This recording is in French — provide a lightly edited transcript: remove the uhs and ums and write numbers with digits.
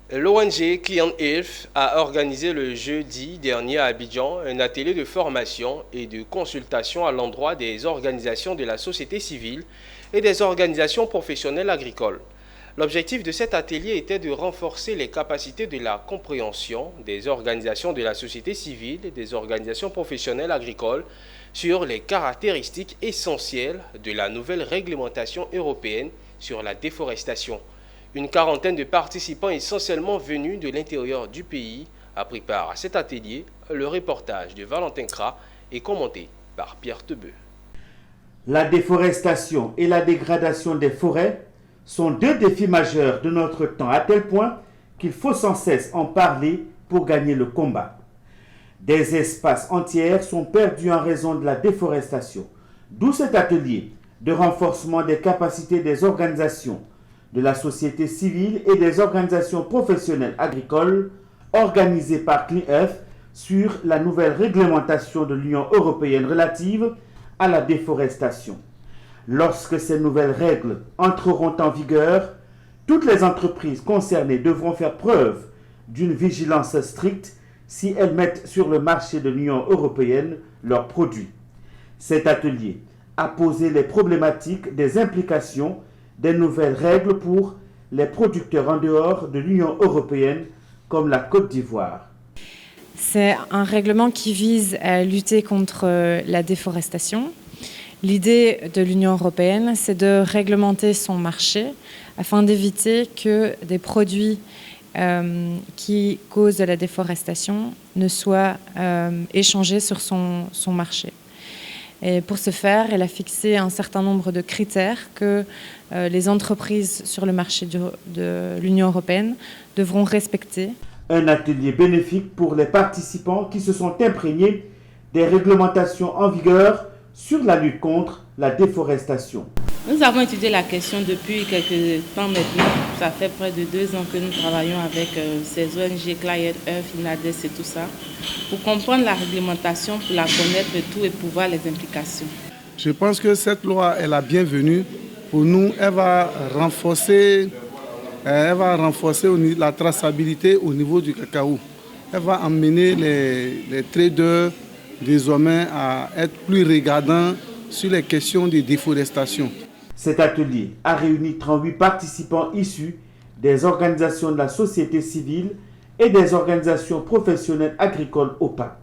L'ONG Clean Earth a organisé le jeudi dernier à Abidjan un atelier de formation et de consultation à l'endroit des organisations de la société civile et des organisations professionnelles agricoles. L'objectif de cet atelier était de renforcer les capacités de la compréhension des organisations de la société civile et des organisations professionnelles agricoles sur les caractéristiques essentielles de la nouvelle réglementation européenne sur la déforestation. Une quarantaine de participants essentiellement venus de l'intérieur du pays a pris part à cet atelier. Le reportage de Valentin Kra est commenté par Pierre Tebeu. La déforestation et la dégradation des forêts sont deux défis majeurs de notre temps, à tel point qu'il faut sans cesse en parler pour gagner le combat. Des espaces entiers sont perdus en raison de la déforestation. D'où cet atelier de renforcement des capacités des organisations de la société civile et des organisations professionnelles agricoles organisées par Clean Earth sur la nouvelle réglementation de l'Union européenne relative à la déforestation. Lorsque ces nouvelles règles entreront en vigueur, toutes les entreprises concernées devront faire preuve d'une vigilance stricte si elles mettent sur le marché de l'Union européenne leurs produits. Cet atelier a posé les problématiques des implications des nouvelles règles pour les producteurs en dehors de l'Union européenne, comme la Côte d'Ivoire. C'est un règlement qui vise à lutter contre la déforestation. L'idée de l'Union européenne, c'est de réglementer son marché afin d'éviter que des produits qui causent de la déforestation ne soient échangés sur son marché. Et pour ce faire, elle a fixé un certain nombre de critères que les entreprises sur le marché de l'Union européenne devront respecter. Un atelier bénéfique pour les participants qui se sont imprégnés des réglementations en vigueur sur la lutte contre la déforestation. Nous avons étudié la question depuis quelques temps maintenant. Ça fait près de 2 ans que nous travaillons avec ces ONG, Clean Earth, INADES et tout ça, pour comprendre la réglementation, pour la connaître tout et pour voir les implications. Je pense que cette loi est la bienvenue pour nous. Elle va renforcer la traçabilité au niveau du cacao. Elle va amener les traders désormais à être plus regardants sur les questions de déforestation. Cet atelier a réuni 38 participants issus des organisations de la société civile et des organisations professionnelles agricoles OPA.